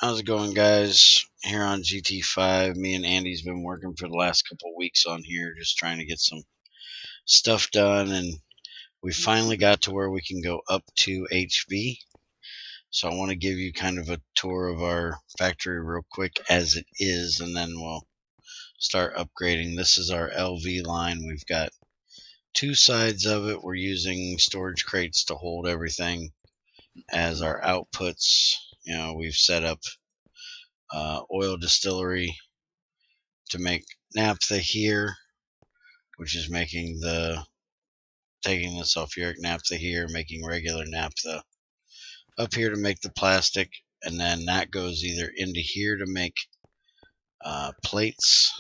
How's it going, guys? Here on GT5, me and Andy's been working for the last couple of weeks on here, just trying to get some stuff done, and we finally got to where we can go up to HV. So I want to give you kind of a tour of our factory real quick as it is, and then we'll start upgrading. This is our LV line. We've got two sides of it. We're using storage crates to hold everything as our outputs. You know, we've set up oil distillery to make naphtha here, which is taking the sulfuric naphtha here, making regular naphtha up here to make the plastic, and then that goes either into here to make plates,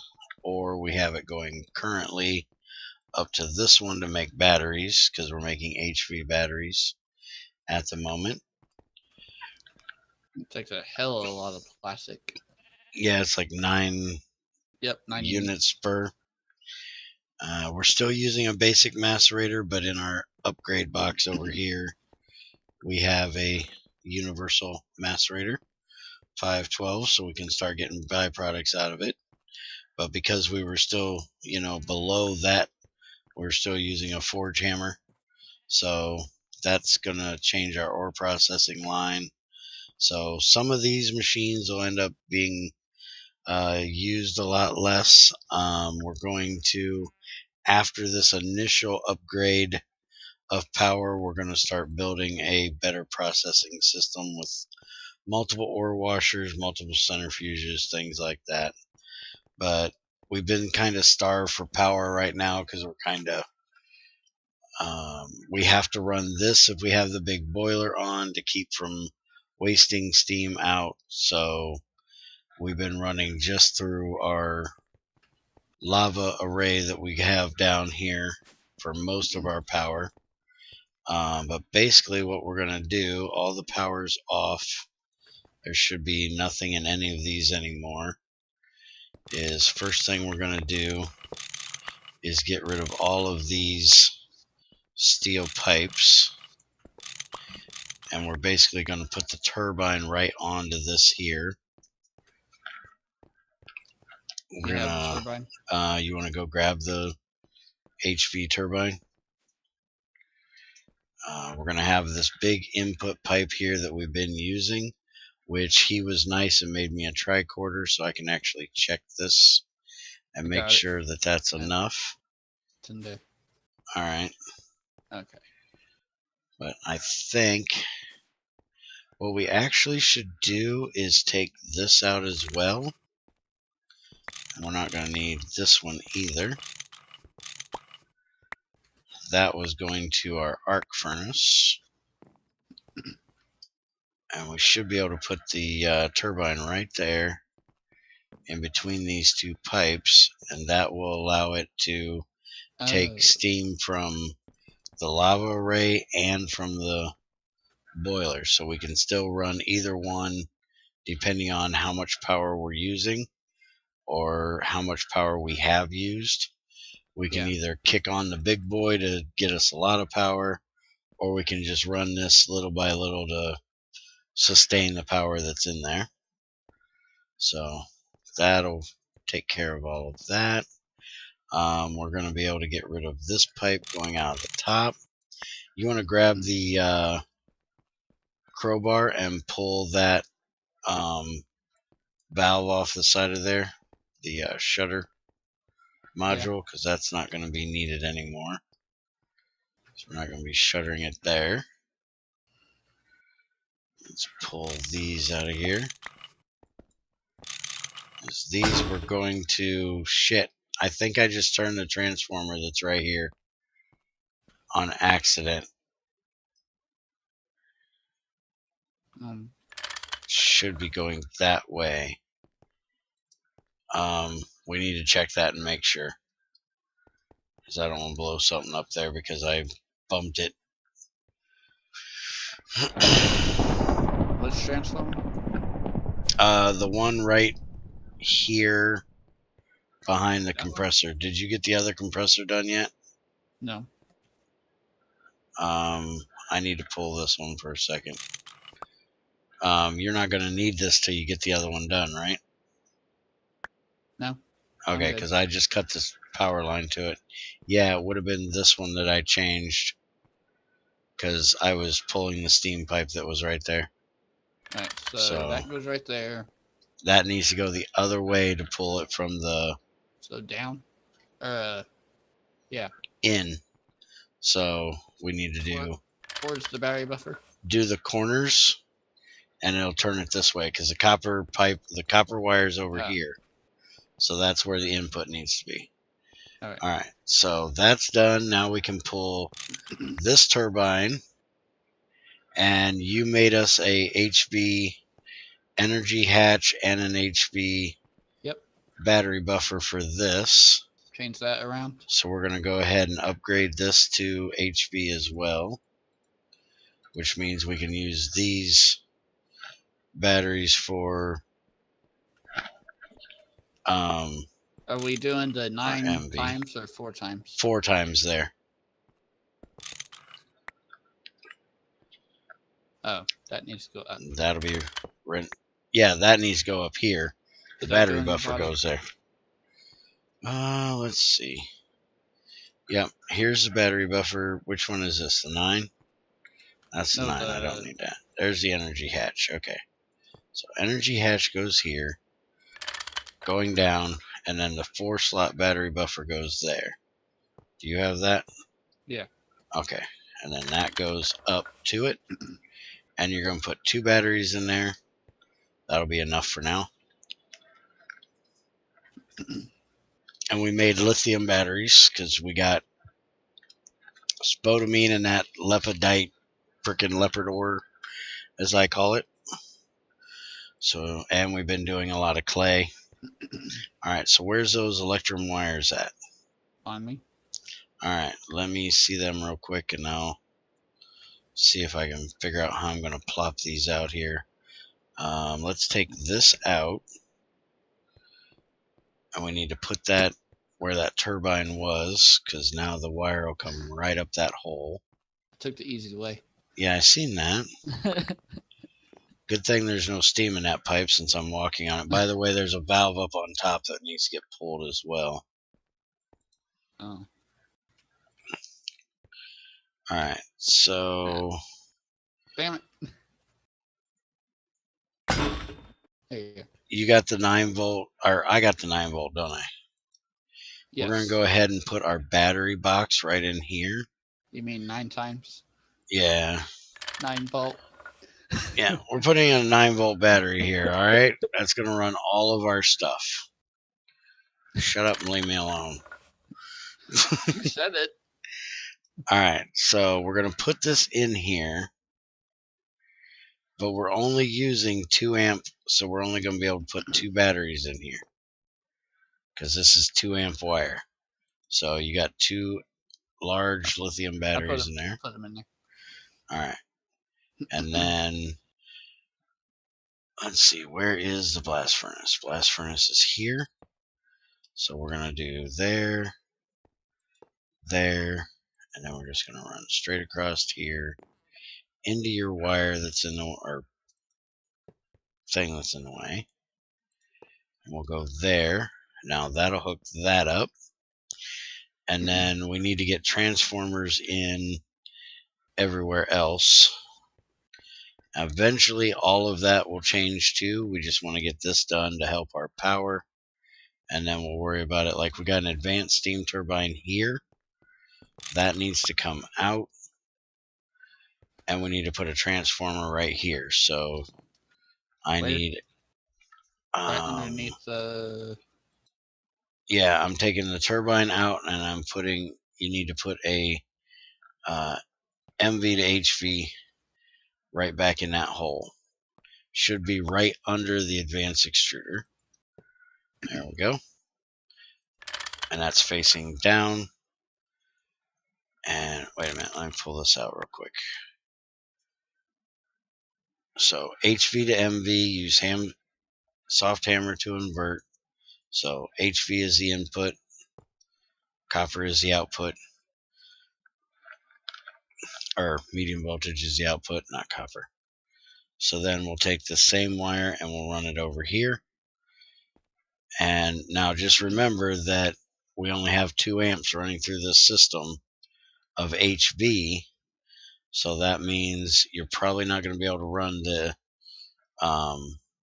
or we have it going currently up to this one to make batteries, because we're making HV batteries at the moment. It takes a hell of a lot of plastic. Yeah, it's like 9 units per. We're still using a basic macerator, but in our upgrade box over here, we have a universal macerator, 512, so we can start getting byproducts out of it. But because we were still, below that, we're still using a forge hammer. So that's going to change our ore processing line. So some of these machines will end up being used a lot less. We're going to, after this initial upgrade of power, we're going to start building a better processing system with multiple ore washers, multiple centrifuges, things like that. But we've been kind of starved for power right now because we're kind of we have to run this if we have the big boiler on to keep from wasting steam out. So we've been running just through our lava array that we have down here for most of our power. But basically what we're going to do, all the power's off. There should be nothing in any of these anymore. Is first thing we're going to do is get rid of all of these steel pipes. And we're basically going to put the turbine right onto this here. We're gonna, you want to go grab the HV turbine? We're going to have this big input pipe here that we've been using, which he was nice and made me a tricorder so I can actually check this and make sure that that's enough. It's in there. All right. Okay. But I think what we actually should do is take this out as well. We're not going to need this one either. That was going to our arc furnace. And we should be able to put the turbine right there in between these two pipes, and that will allow it to take steam from the lava array and from the boiler. So we can still run either one depending on how much power we're using or how much power we have used. We can either kick on the big boy to get us a lot of power, or we can just run this little by little to sustain the power that's in there. So that'll take care of all of that. We're going to be able to get rid of this pipe going out of the top. You want to grab the crowbar and pull that valve off the side of there, the shutter module, because that's not going to be needed anymore. So we're not going to be shuttering it there. Let's pull these out of here. These we're going to... Shit. I think I just turned the transformer that's right here on accident. Should be going that way. We need to check that and make sure, because I don't want to blow something up there because I bumped it. Which transformer? The one right here behind the compressor. Did you get the other compressor done yet? No. I need to pull this one for a second. You're not going to need this till you get the other one done, right? No. Okay, because I just cut this power line to it. Yeah, it would have been this one that I changed because I was pulling the steam pipe that was right there. Alright, so that goes right there. That needs to go the other way to pull it from the... So down? Yeah. In. So we need to do... Towards the battery buffer? Do the corners, and it'll turn it this way because the copper pipe, the copper wire is over here. So that's where the input needs to be. Alright, so that's done. Now we can pull this turbine, and you made us a HV energy hatch and an HV battery buffer for this. Change that around. So we're going to go ahead and upgrade this to HV as well, which means we can use these batteries for... Are we doing the 9 times or 4 times? 4 times there. Oh, that needs to go up. That'll be... Yeah, that needs to go up here. The battery buffer goes there. Let's see. Yep, here's the battery buffer. Which one is this? The 9? That's the 9. I don't need that. There's the energy hatch. Okay. So energy hatch goes here, going down, and then the 4-slot battery buffer goes there. Do you have that? Yeah. Okay. And then that goes up to it. And you're going to put 2 batteries in there. That'll be enough for now. And we made lithium batteries because we got spodumene and that lepidite, frickin' leopard ore, as I call it. So, and we've been doing a lot of clay. Alright, so where's those electrum wires at? On me. Alright, let me see them real quick and I'll see if I can figure out how I'm going to plop these out here. Let's take this out. And we need to put that where that turbine was, because now the wire will come right up that hole. I took the easy way. Yeah, I seen that. Good thing there's no steam in that pipe since I'm walking on it. By the way, there's a valve up on top that needs to get pulled as well. Oh. Alright, so... Damn it. There you go. You got the 9 volt, or I got the 9 volt, don't I? Yes. We're going to go ahead and put our battery box right in here. You mean 9 times? Yeah. 9 volt. Yeah, we're putting in a 9 volt battery here, alright? That's going to run all of our stuff. Shut up and leave me alone. You said it. Alright, so we're going to put this in here. But we're only using 2 amp, so we're only going to be able to put 2 batteries in here. Because this is 2 amp wire. So you got 2 large lithium batteries in there. Put them in there. Alright. And then, let's see, where is the blast furnace? Blast furnace is here. So we're going to do there, there, and then we're just going to run straight across here into your wire that's in the, or thing that's in the way. And we'll go there. Now that'll hook that up. And then we need to get transformers in everywhere else. Eventually all of that will change too. We just want to get this done to help our power. And then we'll worry about it. Like we got an advanced steam turbine here. That needs to come out. And we need to put a transformer right here. So I need... Right underneath the... Yeah, I'm taking the turbine out and I'm putting... You need to put a MV to HV right back in that hole. Should be right under the advanced extruder. There we go. And that's facing down. And wait a minute, let me pull this out real quick. So HV to MV, use soft hammer to invert. So HV is the input, copper is the output, or medium voltage is the output, not copper. So then we'll take the same wire and we'll run it over here. And now just remember that we only have 2 amps running through this system of HV. So that means you're probably not going to be able to run the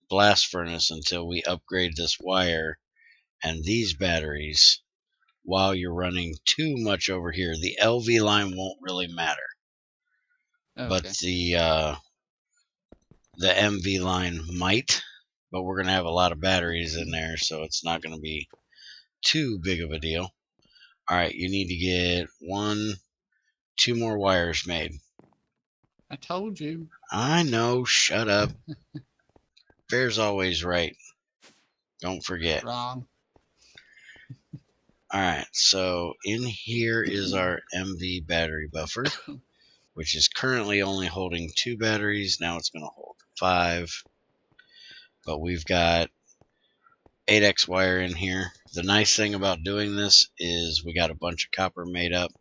blast furnace until we upgrade this wire and these batteries while you're running too much over here. The LV line won't really matter. Okay. But the MV line might, but we're going to have a lot of batteries in there, so it's not going to be too big of a deal. All right, you need to get 2 more wires made. I told you. I know, shut up. Bear's always right. Don't forget. Wrong. All right, so in here is our MV battery buffer, which is currently only holding 2 batteries. Now it's going to hold 5. But we've got 8X wire in here. The nice thing about doing this is we got a bunch of copper made up.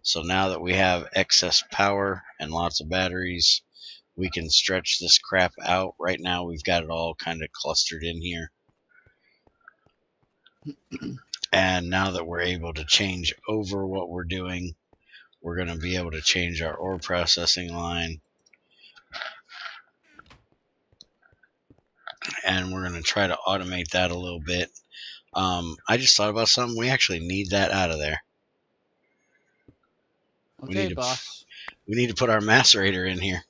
So now that we have excess power and lots of batteries, we can stretch this crap out. Right now we've got it all kind of clustered in here. And now that we're able to change over what we're doing, we're going to be able to change our ore processing line. And we're going to try to automate that a little bit. I just thought about something. We actually need that out of there. Okay, boss. We need to put our macerator in here.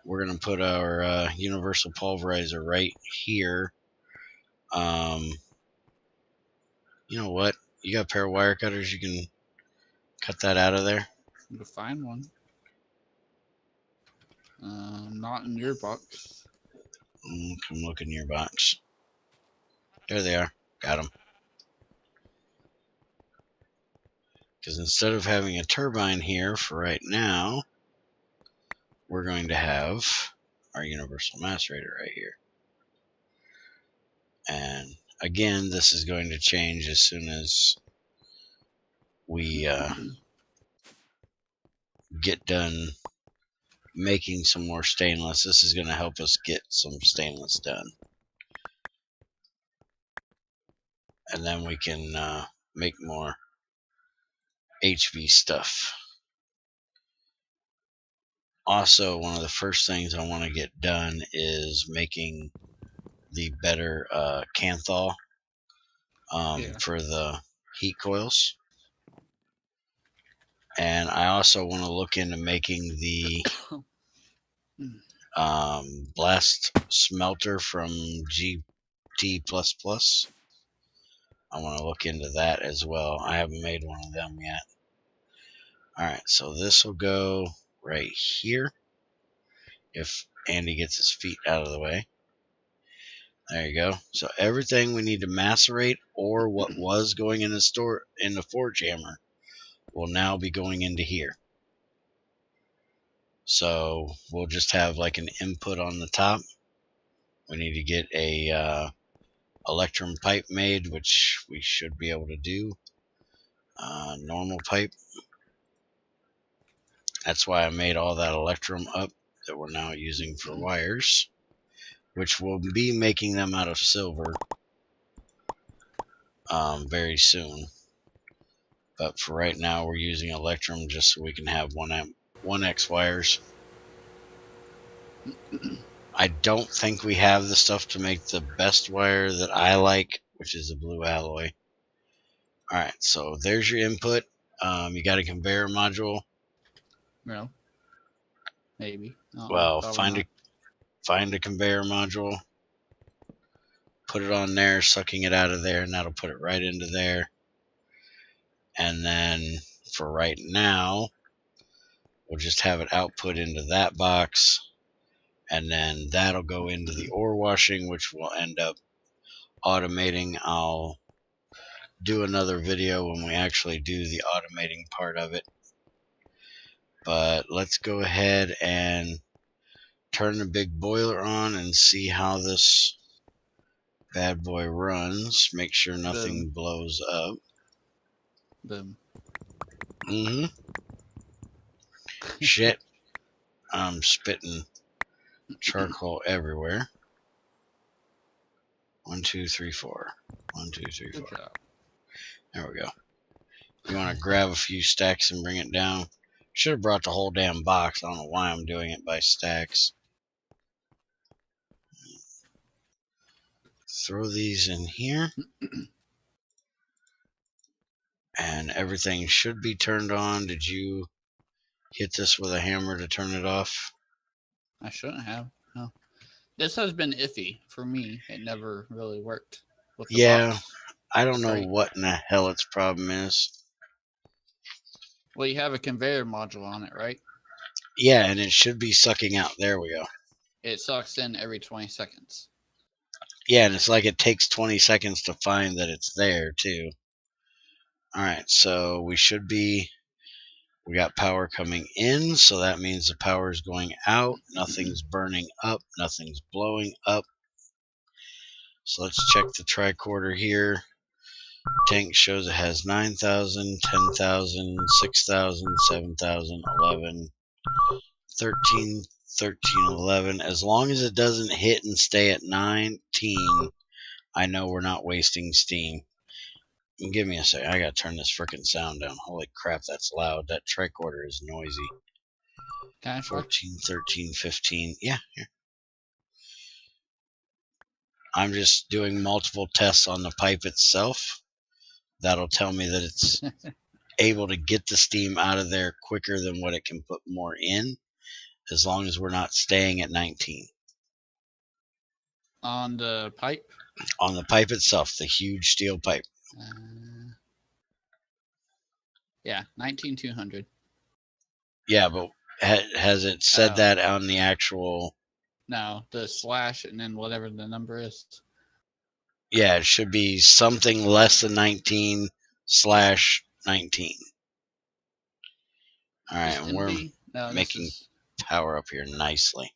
We're going to put our universal pulverizer right here. You know what? You got a pair of wire cutters. You can cut that out of there. You can find one. Not in your box. Come look in your box. There they are. Got them. Because instead of having a turbine here for right now, we're going to have our universal macerator right here. And again, this is going to change as soon as we get done making some more stainless. This is going to help us get some stainless done. And then we can make more HV stuff. Also, one of the first things I want to get done is making the better Canthal for the heat coils. And I also want to look into making the blast smelter from GT5. I want to look into that as well. I haven't made one of them yet. Alright, so this will go right here if Andy gets his feet out of the way. There you go. So everything we need to macerate, or what was going in the forge hammer, will now be going into here. So we'll just have like an input on the top. We need to get a electrum pipe made, which we should be able to do. Normal pipe. That's why I made all that electrum up that we're now using for wires, which we'll be making them out of silver very soon. But for right now, we're using electrum just so we can have 1X wires. I don't think we have the stuff to make the best wire that I like, which is a blue alloy. Alright, so there's your input. You got a conveyor module. No. Maybe. Well, find a conveyor module. Put it on there, sucking it out of there, and that'll put it right into there. And then for right now, we'll just have it output into that box. And then that'll go into the ore washing, which will end up automating. I'll do another video when we actually do the automating part of it. But let's go ahead and turn the big boiler on and see how this bad boy runs. Make sure nothing blows up. Boom. Shit. I'm spitting charcoal everywhere. 1, 2, 3, 4. 1, 2, 3, 4. Good job. There we go. You want to grab a few stacks and bring it down. Should have brought the whole damn box. I don't know why I'm doing it by stacks. Throw these in here. And everything should be turned on. Did you hit this with a hammer to turn it off? I shouldn't have. No. This has been iffy for me. It never really worked with the box. I don't know what in the hell its problem is. Well, you have a conveyor module on it, right? Yeah, and it should be sucking out. There we go. It sucks in every 20 seconds. Yeah, and it's like it takes 20 seconds to find that it's there, too. Alright, so we got power coming in, so that means the power is going out. Nothing's burning up. Nothing's blowing up. So let's check the tricorder here. Tank shows it has 9,000, 10,000, 6,000, 7,000, 11, 13, 13, 11. As long as it doesn't hit and stay at 19, I know we're not wasting steam. And give me a second. I gotta turn this frickin' sound down. Holy crap, that's loud. That tricorder is noisy. 14, 13, 15. Yeah, here. I'm just doing multiple tests on the pipe itself. That'll tell me that it's able to get the steam out of there quicker than what it can put more in, as long as we're not staying at 19. On the pipe? On the pipe itself, the huge steel pipe. Yeah, 19,200. Yeah, but has it said that on the actual... No, the slash and then whatever the number is. Yeah, it should be something less than 19/19. Alright, and we're making power up here nicely.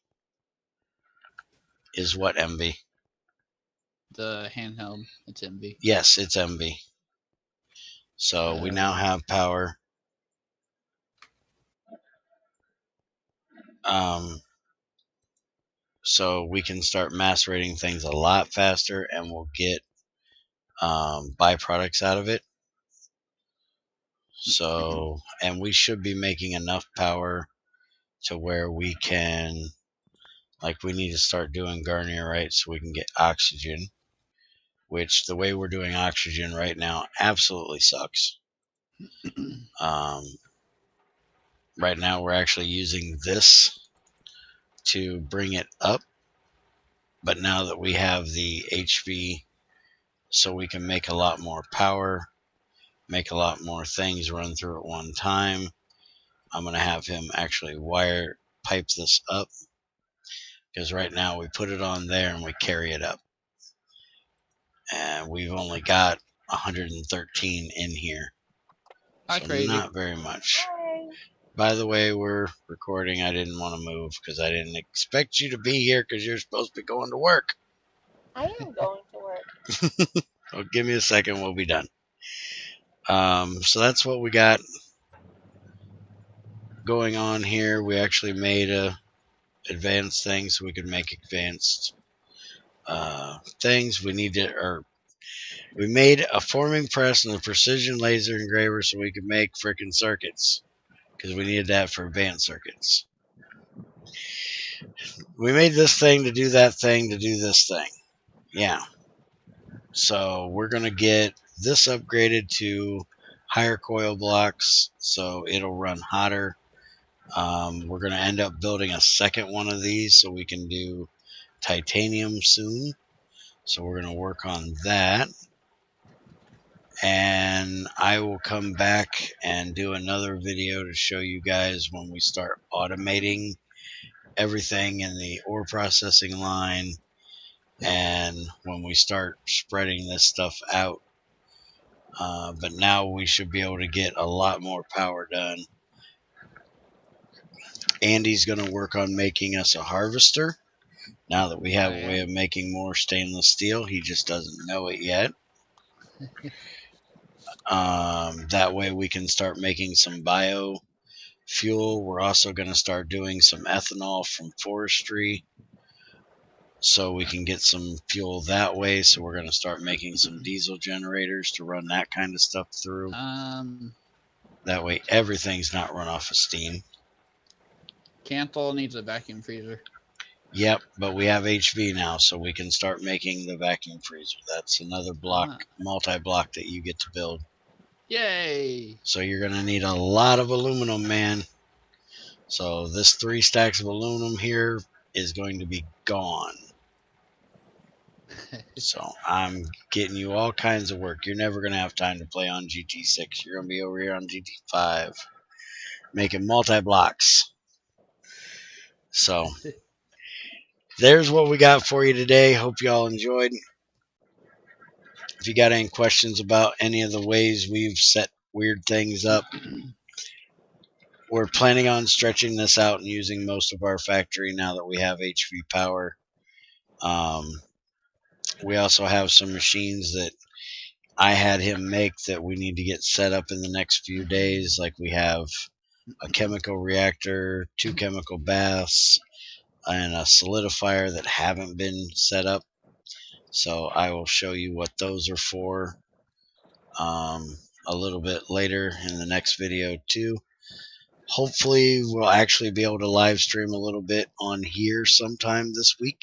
Is what MB? The handheld. It's MB. Yes, it's MB. So we now have power. So we can start macerating things a lot faster, and we'll get byproducts out of it. So, and we should be making enough power to where we can, like, we need to start doing Garnierite so we can get oxygen, which the way we're doing oxygen right now absolutely sucks. Right now we're actually using this to bring it up, but now that we have the HV, so we can make a lot more power, make a lot more things run through at one time. I'm going to have him actually pipe this up, because right now we put it on there and we carry it up, and we've only got 113 in here. Hi, Crazy. Not very much. Hi. By the way, we're recording. I didn't want to move because I didn't expect you to be here because you're supposed to be going to work. I am going to work. Well, give me a second. We'll be done. So that's what we got going on here. We actually made a advanced thing so we could make advanced things. We made a forming press and a precision laser engraver so we could make frickin' circuits, because we needed that for advanced circuits. We made this thing to do that thing to do this thing. Yeah. So we're going to get this upgraded to higher coil blocks so it'll run hotter. We're going to end up building a second one of these so we can do titanium soon. So we're going to work on that. And I will come back and do another video to show you guys when we start automating everything in the ore processing line, and when we start spreading this stuff out. But now we should be able to get a lot more power done. Andy's going to work on making us a harvester now that we have a way of making more stainless steel. He just doesn't know it yet. That way we can start making some biofuels fuel. We're also going to start doing some ethanol from forestry so we can get some fuel that way. So we're going to start making some diesel generators to run that kind of stuff through. That way everything's not run off of steam. Cantle needs a vacuum freezer. Yep, but we have HV now, so we can start making the vacuum freezer. That's another block, multi-block that you get to build. Yay! So you're going to need a lot of aluminum, man. So this 3 stacks of aluminum here is going to be gone. So I'm getting you all kinds of work. You're never going to have time to play on GT6. You're going to be over here on GT5 making multi-blocks. So there's what we got for you today. Hope y'all enjoyed. If you got any questions about any of the ways we've set weird things up, we're planning on stretching this out and using most of our factory now that we have HV power. We also have some machines that I had him make that we need to get set up in the next few days. Like we have a chemical reactor, 2 chemical baths, and a solidifier that haven't been set up. So I will show you what those are for a little bit later in the next video too. Hopefully we'll actually be able to live stream a little bit on here sometime this week.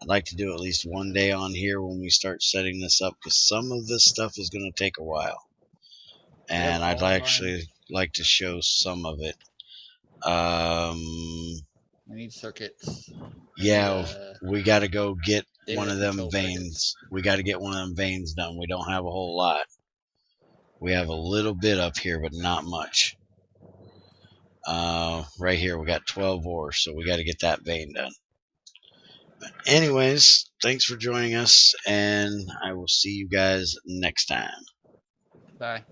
I'd like to do at least one day on here when we start setting this up, because some of this stuff is going to take a while. And I'd actually like to show some of it. We need circuits. Yeah, we got to go get one of them vanes. We got to get one of them vanes done. We don't have a whole lot. We have a little bit up here, but not much. Right here, we got 12 ore, so we got to get that vane done. But anyways, thanks for joining us, and I will see you guys next time. Bye.